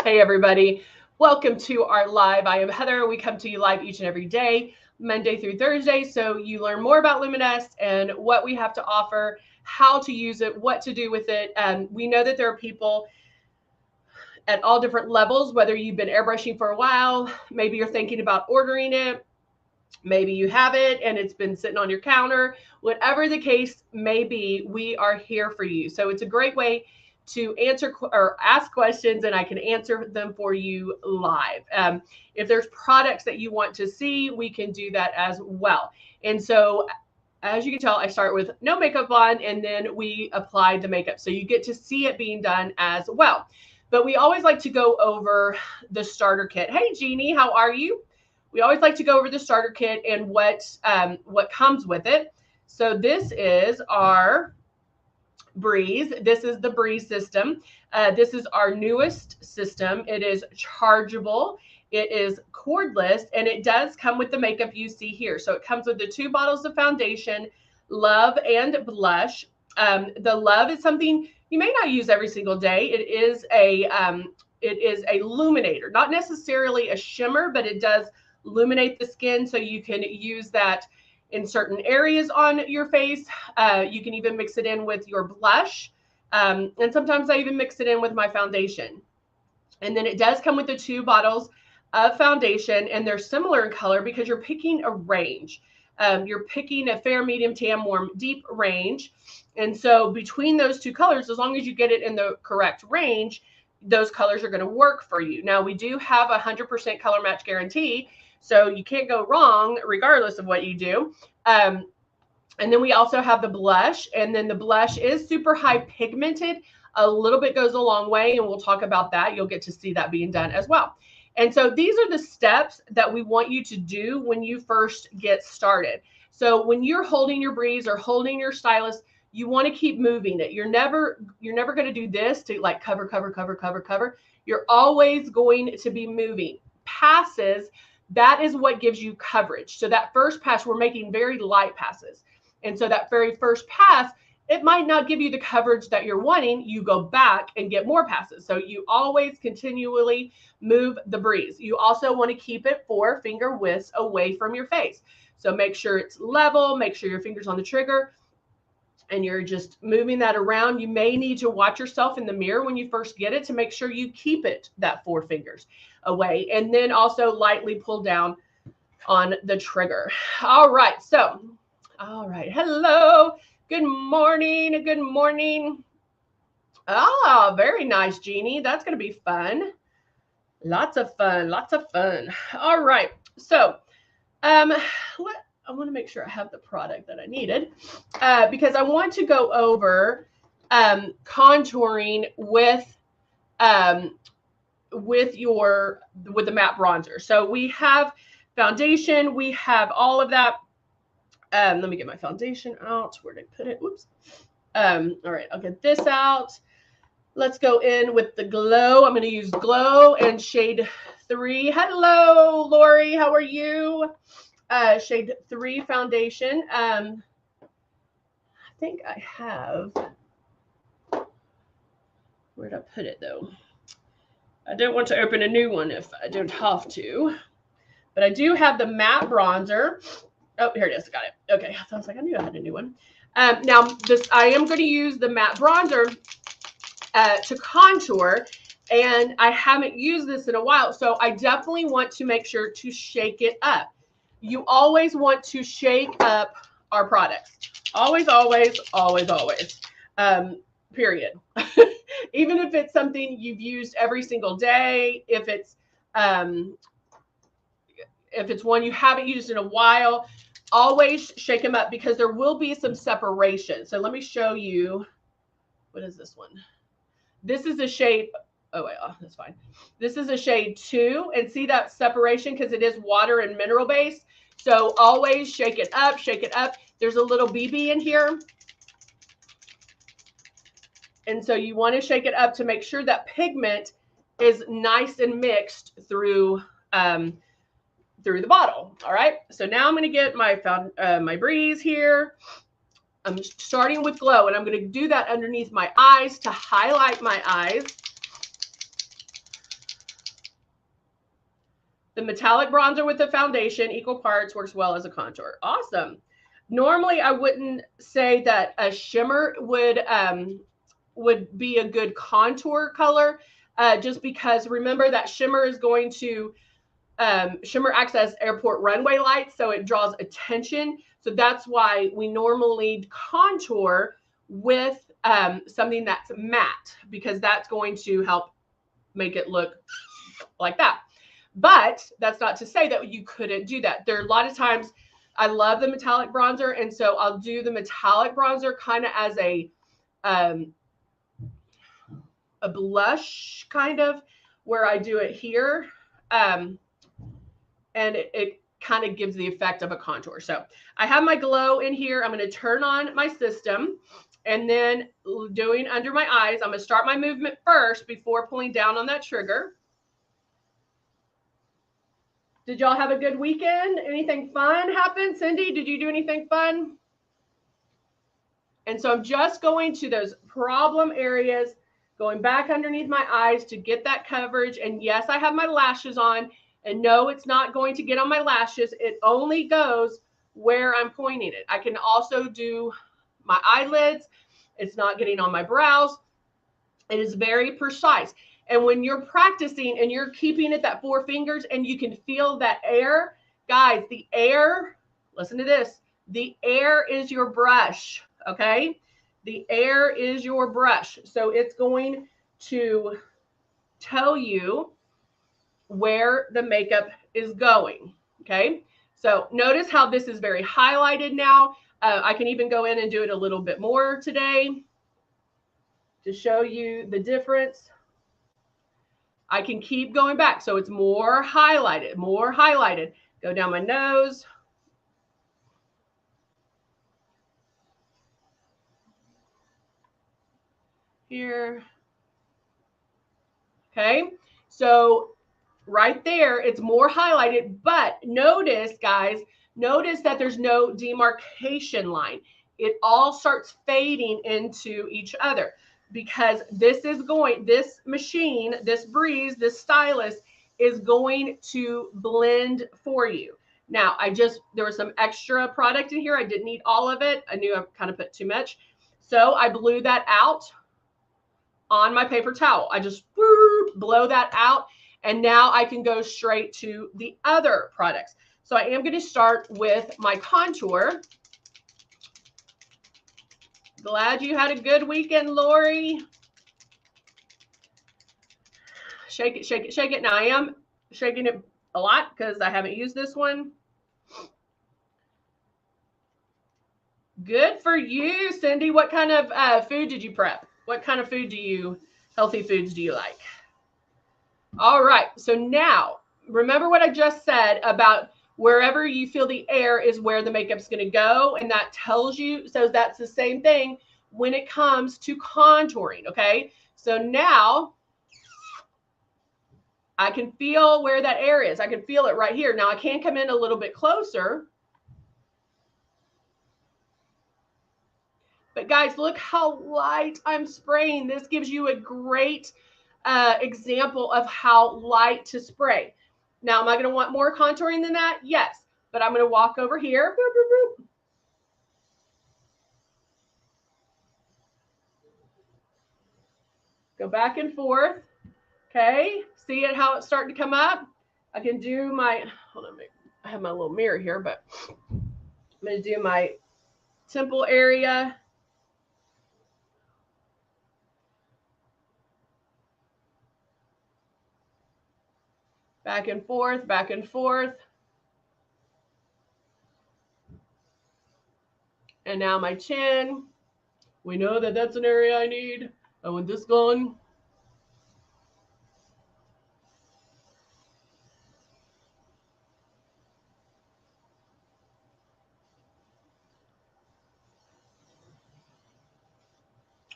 Hey everybody, welcome to our live. I am Heather. We come to you live each and every day, Monday through Thursday, so you learn more about Luminess and what we have to offer, how to use it, what to do with it. We know that there are people at all different levels, whether you've been airbrushing for a while, maybe you're thinking about ordering it, maybe you have it and it's been sitting on your counter. Whatever the case may be, we are here for you. So it's a great way to answer or ask questions, and I can answer them for you live. If there's products that you want to see, we can do that as well. And so as you can tell, I start with no makeup on, and then we apply the makeup. So you get to see it being done as well. But we always like to go over the starter kit. Hey, Jeannie, how are you? We always like to go over the starter kit and what comes with it. So this is our Breeze. This is the Breeze system. This is our newest system. It is chargeable. It is cordless, and it does come with the makeup you see here. So it comes with the 2 bottles of foundation, Love and Blush. The Love is something you may not use every single day. It is a illuminator, not necessarily a shimmer, but it does illuminate the skin, so you can use that in certain areas on your face. You can even mix it in with your blush. And sometimes I even mix it in with my foundation. And then it does come with the 2 bottles of foundation, and they're similar in color because you're picking a range. You're picking a fair, medium, tan, warm, deep range. And so between those 2 colors, as long as you get it in the correct range, those colors are going to work for you. Now, we do have a 100% color match guarantee, so you can't go wrong regardless of what you do. And then we also have the blush, and then the blush is super high pigmented. A little bit goes a long way, and we'll talk about that. You'll get to see that being done as well. And so these are the steps that we want you to do when you first get started. So when you're holding your Breeze or holding your stylus, you want to keep moving it. You're never going to do this to like cover. You're always going to be moving. Passes, that is what gives you coverage. So that first pass, we're making very light passes. And so that very first pass, it might not give you the coverage that you're wanting. You go back and get more passes. So you always continually move the Breeze. You also want to keep it 4 finger widths away from your face. So make sure it's level, make sure your finger's on the trigger, and you're just moving that around. You may need to watch yourself in the mirror when you first get it to make sure you keep it that 4 fingers away, and then also lightly pull down on the trigger. All right. Hello. Good morning. Ah, very nice, Jeannie. That's going to be fun. Lots of fun. All right. So, I want to make sure I have the product that I needed because I want to go over contouring with the matte bronzer. So we have foundation, we have all of that. Let me get my foundation out. Where did I put it? Whoops. All right, I'll get this out. Let's go in with the Glow. I'm going to use Glow and shade 3. Hello, Lori. How are you? Shade 3 foundation. I think I have. Where did I put it though? I don't want to open a new one if I don't have to. But I do have the matte bronzer. Oh, here it is. Got it. Okay. I was like, I knew I had a new one. Now, I am going to use the matte bronzer to contour, and I haven't used this in a while, so I definitely want to make sure to shake it up. You always want to shake up our products. Always. Period. Even if it's something you've used every single day, if it's one you haven't used in a while, always shake them up because there will be some separation. So let me show you. What is this one? This is a shade. Oh, wait, that's fine. This is a shade 2, and see that separation because it is water and mineral based. So always shake it up. There's a little BB in here. And so you want to shake it up to make sure that pigment is nice and mixed through the bottle. All right. So now I'm going to get my Breeze here. I'm starting with Glow, and I'm going to do that underneath my eyes to highlight my eyes. The metallic bronzer with the foundation, equal parts, works well as a contour. Awesome. Normally, I wouldn't say that a shimmer would be a good contour color, just because remember that shimmer is going to shimmer acts as airport runway lights, so it draws attention. So that's why we normally contour with something that's matte, because that's going to help make it look like that. But that's not to say that you couldn't do that. There are a lot of times I love the metallic bronzer, and so I'll do the metallic bronzer kind of as a blush, kind of, where I do it here. And it kind of gives the effect of a contour. So I have my glow in here. I'm going to turn on my system, and then doing under my eyes, I'm going to start my movement first before pulling down on that trigger. Did y'all have a good weekend? Anything fun happen? Cindy, did you do anything fun? And so I'm just going to those problem areas, going back underneath my eyes to get that coverage. And yes, I have my lashes on. And no, it's not going to get on my lashes. It only goes where I'm pointing it. I can also do my eyelids. It's not getting on my brows. It is very precise. And when you're practicing and you're keeping it that 4 fingers and you can feel that air, guys, the air, listen to this, the air is your brush, okay? The air is your brush. So it's going to tell you where the makeup is going, okay? So notice how this is very highlighted now. I can even go in and do it a little bit more today to show you the difference. I can keep going back. So it's more highlighted, more highlighted. Go down my nose. Here. Okay. So right there, it's more highlighted, but notice, guys, notice that there's no demarcation line. It all starts fading into each other, because this machine, this Breeze, this stylus is going to blend for you. Now, there was some extra product in here. I didn't need all of it. I knew I kind of put too much. So I blew that out on my paper towel. I just blow that out. And now I can go straight to the other products. So I am going to start with my contour. Glad you had a good weekend, Lori. Shake it, shake it, shake it. Now I am shaking it a lot because I haven't used this one. Good for you, Cindy. What kind of food did you prep? What kind of healthy foods do you like? All right, so now remember what I just said about wherever you feel the air is where the makeup's going to go, and that tells you, so that's the same thing when it comes to contouring, okay? So now I can feel where that air is. I can feel it right here. Now I can come in a little bit closer. But guys, look how light I'm spraying. This gives you a great example of how light to spray. Now, am I going to want more contouring than that? Yes, but I'm going to walk over here. Boop, boop, boop. Go back and forth. Okay, see it how it's starting to come up? I can do my, hold on, I have my little mirror here, but I'm going to do my temple area. Back and forth, back and forth. And now my chin. We know that that's an area I need. I want this gone.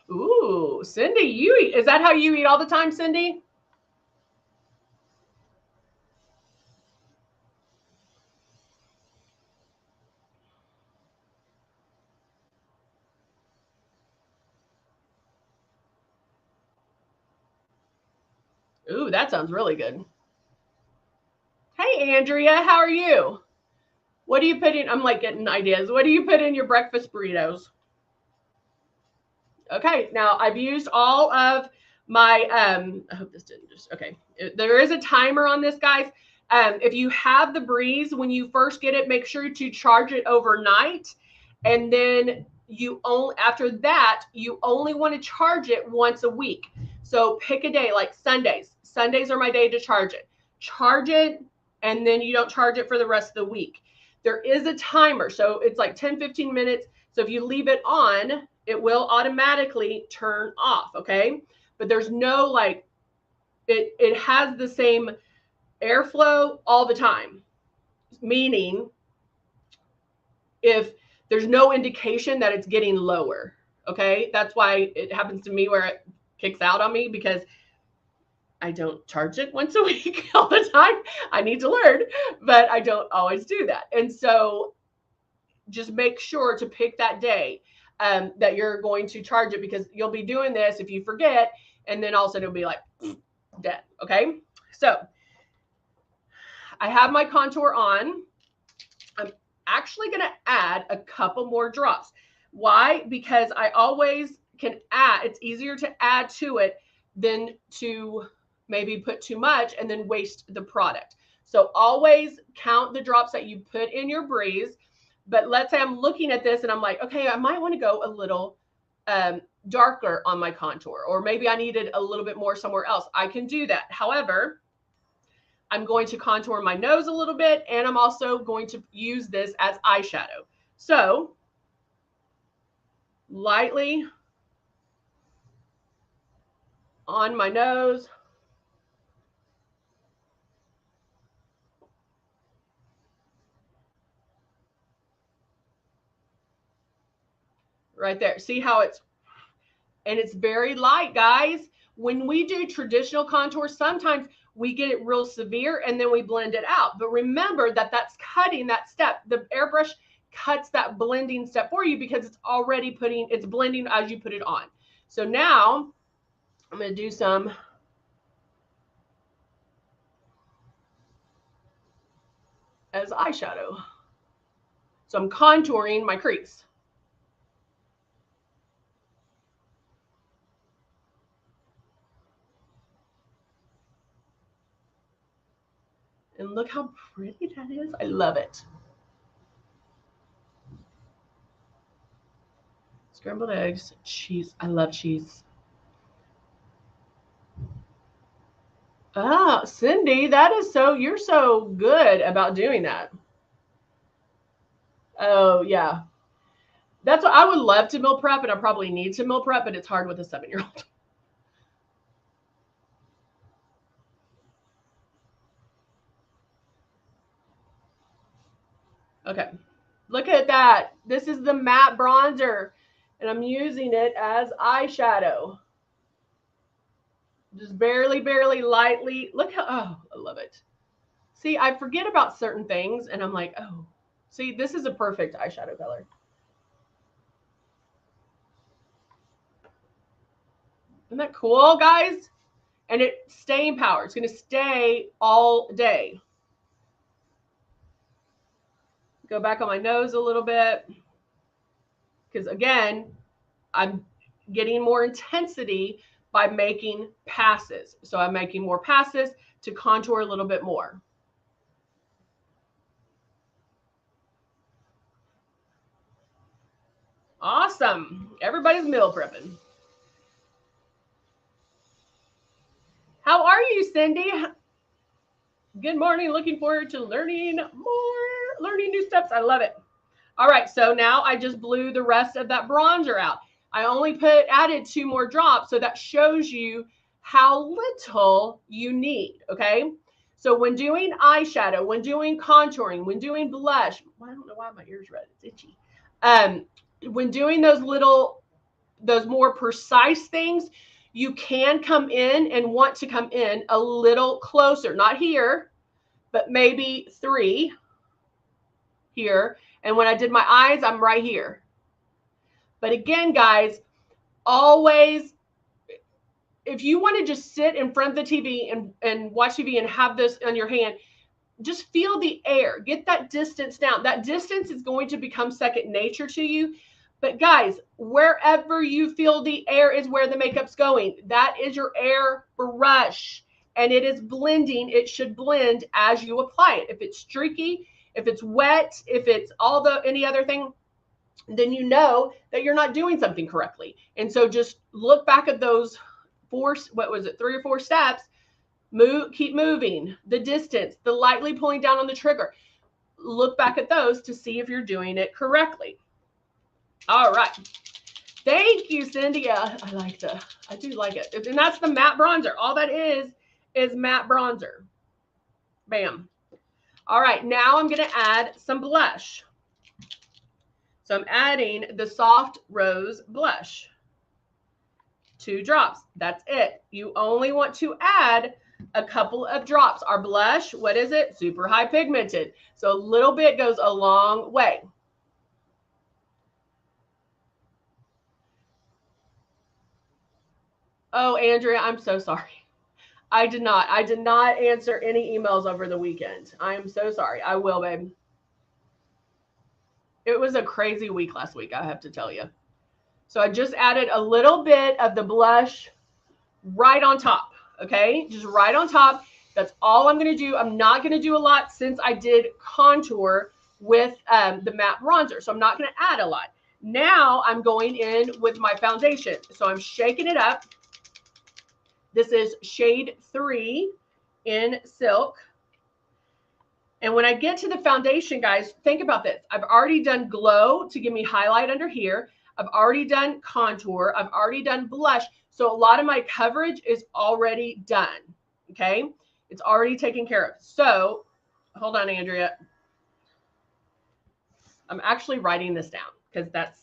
Ooh, Cindy, you eat. Is that how you eat all the time, Cindy? Ooh, that sounds really good. Hey, Hey, Andrea, how are you? What do you put in? I'm like getting ideas. What do you put in your breakfast burritos? Okay, now I've used all of my, I hope this didn't just, okay. There is a timer on this, guys. If you have the Breeze, when you first get it, make sure to charge it overnight. And then you only, after that, you only want to charge it once a week. So pick a day like Sundays. Sundays are my day to charge it. Charge it, and then you don't charge it for the rest of the week. There is a timer. So it's like 10, 15 minutes. So if you leave it on, it will automatically turn off, okay? But there's no like, it has the same airflow all the time, meaning if there's no indication that it's getting lower, okay? That's why it happens to me where it kicks out on me, because I don't charge it once a week all the time. I need to learn, but I don't always do that. And so just make sure to pick that day that you're going to charge it, because you'll be doing this if you forget, and then all of a sudden it'll be like dead, okay? So I have my contour on. I'm actually going to add a couple more drops. Why? Because I always can add, it's easier to add to it than to maybe put too much and then waste the product. So always count the drops that you put in your Breeze. But let's say I'm looking at this and I'm like, okay, I might want to go a little darker on my contour, or maybe I needed a little bit more somewhere else. I can do that. However, I'm going to contour my nose a little bit, and I'm also going to use this as eyeshadow. So lightly on my nose. Right there. See how it's, and it's very light, guys. When we do traditional contour, sometimes we get it real severe and then we blend it out. But remember that that's cutting that step. The airbrush cuts that blending step for you, because it's already putting, it's blending as you put it on. So now I'm going to do some as eyeshadow. So I'm contouring my crease. And look how pretty that is. I love it. Scrambled eggs, cheese. I love cheese. Ah, Cindy, that is so, you're so good about doing that. Oh, yeah. That's what I would love to meal prep, and I probably need to meal prep, but it's hard with a 7-year-old. Okay, look at that. This is the matte bronzer, and I'm using it as eyeshadow. Just barely, barely lightly. Look how, oh, I love it. See, I forget about certain things, and I'm like, oh, see, this is a perfect eyeshadow color. Isn't that cool, guys? And it's staying power. It's going to stay all day. Go back on my nose a little bit, because again, I'm getting more intensity by making passes. So I'm making more passes to contour a little bit more. Awesome. Everybody's meal prepping. How are you, Cindy? Good morning. Looking forward to learning more, learning new steps. I love it. All right. So now I just blew the rest of that bronzer out. I only added 2 more drops. So that shows you how little you need. Okay. So when doing eyeshadow, when doing contouring, when doing blush, well, I don't know why my ear's red. It's itchy. When doing those more precise things, you can come in and want to come in a little closer, not here, but maybe 3 here. And when I did my eyes, I'm right here. But again, guys, always, if you want to just sit in front of the TV and watch TV and have this on your hand, just feel the air. Get that distance down. That distance is going to become second nature to you. But guys, wherever you feel the air is where the makeup's going. That is your airbrush. And it is blending. It should blend as you apply it. If it's streaky, if it's wet, if it's any other thing, then you know that you're not doing something correctly. And so just look back at those 3 or 4 steps. Keep moving, the distance, the lightly pulling down on the trigger. Look back at those to see if you're doing it correctly. All right. Thank you, Cindy. I do like it. And that's the matte bronzer. All that is matte bronzer. Bam. All right. Now I'm going to add some blush. So I'm adding the Soft Rose blush. 2 drops. That's it. You only want to add a couple of drops. Our blush, what is it? Super high pigmented. So a little bit goes a long way. Oh, Andrea, I'm so sorry. I did not answer any emails over the weekend. I am so sorry. I will, babe. It was a crazy week last week, I have to tell you. So I just added a little bit of the blush right on top. Okay, just right on top. That's all I'm going to do. I'm not going to do a lot since I did contour with the matte bronzer. So I'm not going to add a lot. Now I'm going in with my foundation. So I'm shaking it up. This is shade 3 in Silk. And when I get to the foundation, guys, think about this. I've already done glow to give me highlight under here. I've already done contour. I've already done blush. So a lot of my coverage is already done, okay? It's already taken care of. So hold on, Andrea. I'm actually writing this down because that's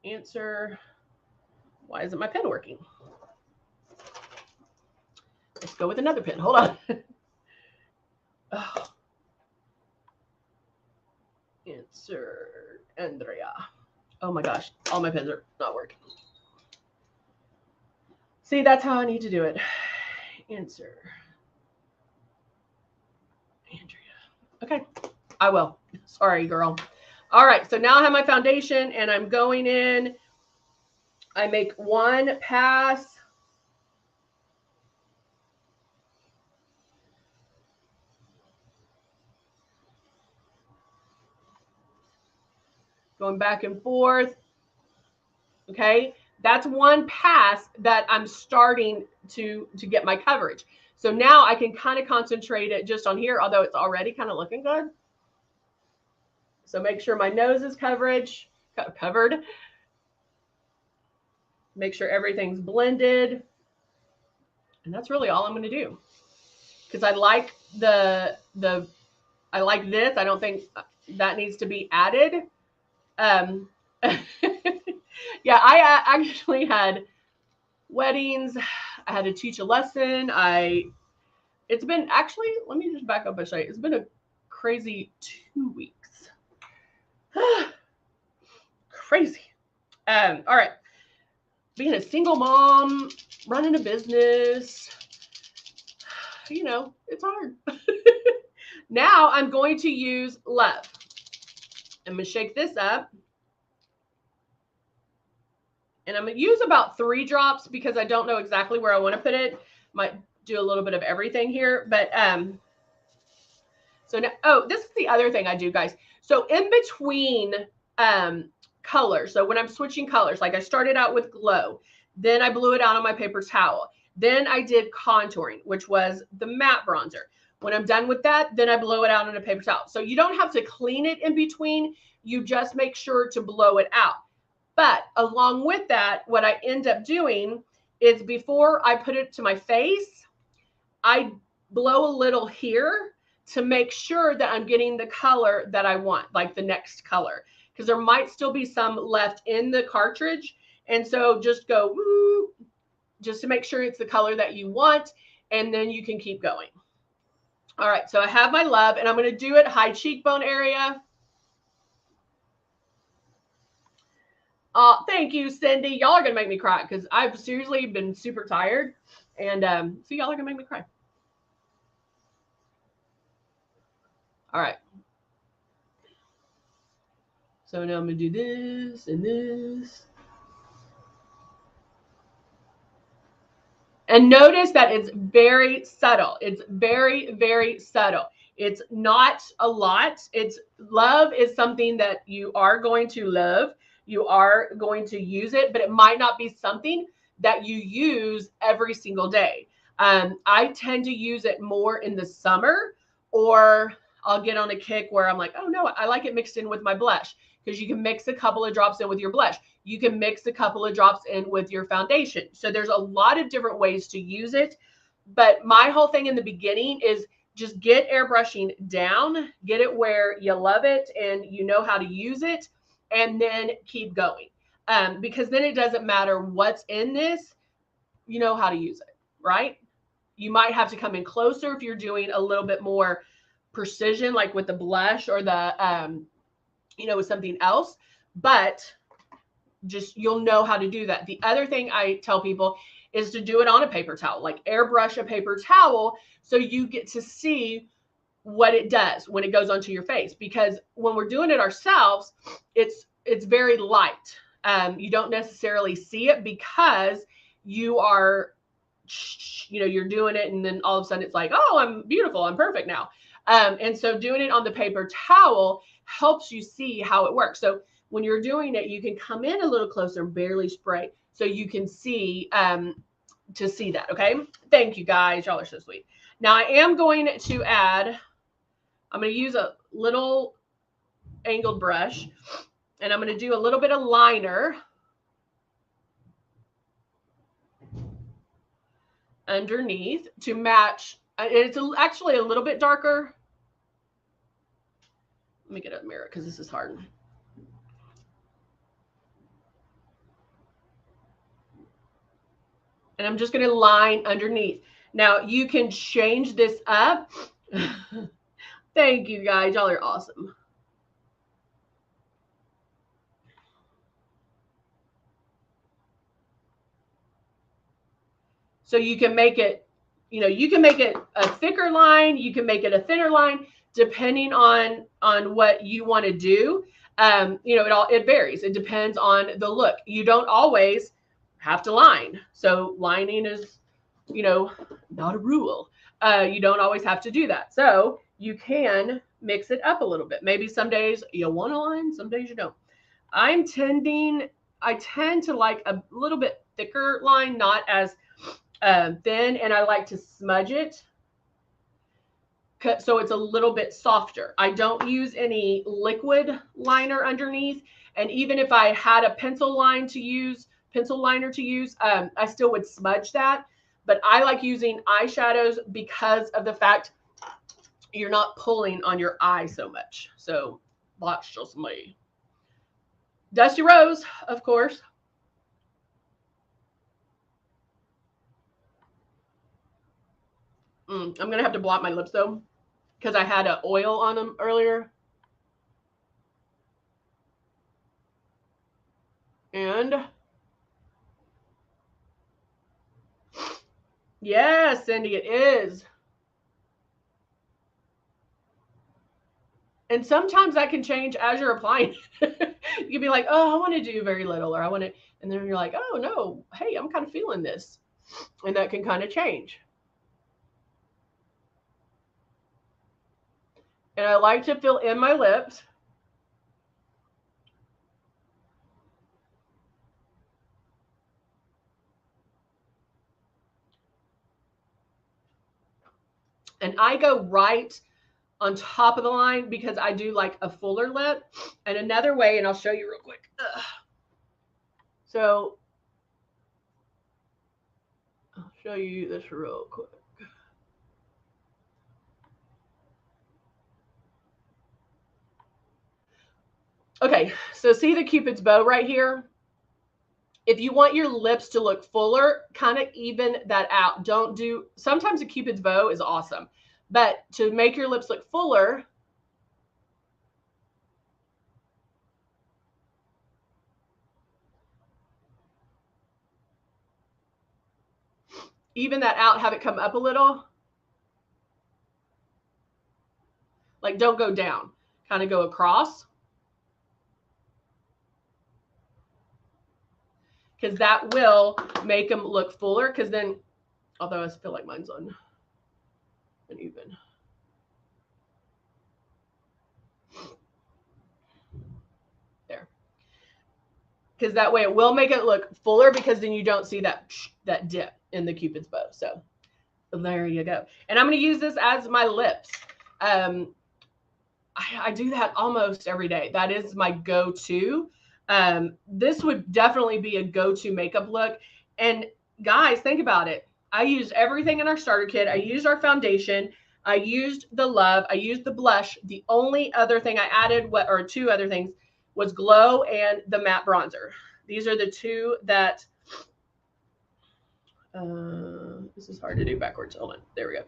answer. Why isn't my pen working? Let's go with another pen. Hold on. Oh. Answer, Andrea. Oh my gosh, all my pens are not working. See, that's how I need to do it. Answer, Andrea. Okay, I will. Sorry, girl. All right, so now I have my foundation and I'm going in. I make 1 pass. Going back and forth. Okay, that's 1 pass that I'm starting to get my coverage. So now I can kind of concentrate it just on here, although it's already kind of looking good. So make sure my nose is covered. Make sure everything's blended. And that's really all I'm going to do. Because I like I like this. I don't think that needs to be added. Yeah, I actually had weddings. I had to teach a lesson. It's been actually, let me just back up and show you. It's been a crazy 2 weeks. Crazy. All right. Being a single mom, running a business, you know, it's hard. Now I'm going to use Love. I'm going to shake this up. And I'm going to use about 3 drops because I don't know exactly where I want to put it. Might do a little bit of everything here. But so now, oh, this is the other thing I do, guys. So in between colors, so when I'm switching colors, like I started out with glow, then I blew it out on my paper towel. Then I did contouring, which was the matte bronzer. When I'm done with that, then I blow it out on a paper towel. So you don't have to clean it in between. You just make sure to blow it out. But along with that, what I end up doing is before I put it to my face, I blow a little here to make sure that I'm getting the color that I want, like the next color, because there might still be some left in the cartridge. And so just go woo, just to make sure it's the color that you want, and then you can keep going. All right, so I have my Love, and I'm going to do it high cheekbone area. Thank you, Cindy. Y'all are going to make me cry because I've seriously been super tired. And so y'all are going to make me cry. All right. So now I'm going to do this and this. And notice that it's very subtle. It's very, very subtle. It's not a lot. It's love is something that you are going to love. You are going to use it, but it might not be something that you use every single day. I tend to use it more in the summer, or I'll get on a kick where I'm like, oh no, I like it mixed in with my blush, because you can mix a couple of drops in with your blush. You can mix a couple of drops in with your foundation. So there's a lot of different ways to use it. But my whole thing in the beginning is just get airbrushing down, get it where you love it and you know how to use it, and then keep going. Because then it doesn't matter what's in this, you know how to use it, right? You might have to come in closer if you're doing a little bit more precision, like with the blush or the, with something else, but just you'll know how to do that. The other thing I tell people is to do it on a paper towel, like airbrush a paper towel, so you get to see what it does when it goes onto your face. Because when we're doing it ourselves, it's very light. You don't necessarily see it because you are, you're doing it, and then all of a sudden it's like, oh, I'm beautiful, I'm perfect now. And so doing it on the paper towel helps you see how it works. So when you're doing it, you can come in a little closer and barely spray so you can see to see that. Okay. Thank you guys. Y'all are so sweet. Now I am going to add, I'm going to use a little angled brush, and I'm going to do a little bit of liner underneath to match. It's actually a little bit darker. Let me get a mirror because this is hard. And I'm just going to line underneath. Now you can change this up. Thank you guys. Y'all are awesome. So you can make it, you can make it a thicker line. You can make it a thinner line, depending on what you want to do. It varies. It depends on the look. You don't always have to line. So lining is, not a rule. You don't always have to do that. So you can mix it up a little bit. Maybe some days you want to line, some days you don't. I tend to like a little bit thicker line, not as thin, and I like to smudge it so it's a little bit softer. I don't use any liquid liner underneath, and even if I had a pencil liner to use, I still would smudge that. But I like using eyeshadows because of the fact you're not pulling on your eye so much. So that's just me. Dusty Rose, of course. I'm going to have to blot my lips, though, because I had an oil on them earlier. And yes, Cindy, it is. And sometimes that can change as you're applying. You can be like, oh, I want to do very little, or I want to, and then you're like, oh, no, hey, I'm kind of feeling this. And that can kind of change. And I like to fill in my lips. And I go right on top of the line because I do like a fuller lip. And another way, and I'll show you real quick. So I'll show you this real quick. Okay, so see the Cupid's bow right here? If you want your lips to look fuller, kind of even that out. Sometimes a Cupid's bow is awesome, but to make your lips look fuller, even that out, have it come up a little. Like, don't go down, kind of go across. Because that will make them look fuller. Because then, although I feel like mine's uneven. There. Because that way it will make it look fuller, because then you don't see that dip in the Cupid's bow. So there you go. And I'm going to use this as my lips. I do that almost every day. That is my go-to. This would definitely be a go-to makeup look. And guys, think about it. I used everything in our starter kit. I used our foundation. I used the Love. I used the blush. The only other thing I added, or two other things, was Glow and the matte bronzer. These are the two that, this is hard to do backwards. Hold on. There we go.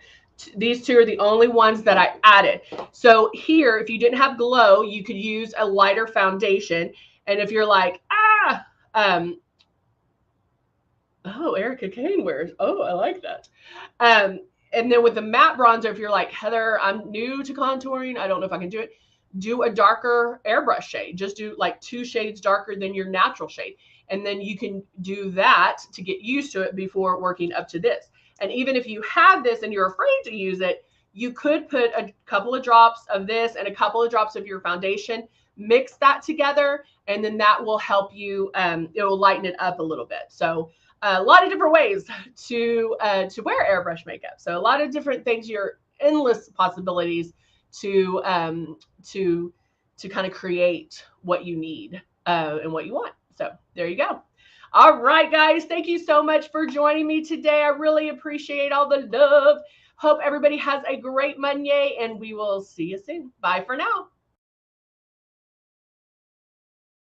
These two are the only ones that I added. So here, if you didn't have Glow, you could use a lighter foundation. And if you're like, oh, Erica Kane wears, oh, I like that. And then with the matte bronzer, if you're like, Heather, I'm new to contouring, I don't know if I can do it, do a darker airbrush shade. Just do like 2 shades darker than your natural shade. And then you can do that to get used to it before working up to this. And even if you have this and you're afraid to use it, you could put a couple of drops of this and a couple of drops of your foundation, mix that together, and then that will help you, it will lighten it up a little bit. So a lot of different ways to wear airbrush makeup. So a lot of different things, your endless possibilities to kind of create what you need and what you want. So there you go. All right, guys, thank you so much for joining me today. I really appreciate all the love. Hope everybody has a great Monday, and we will see you soon. Bye for now.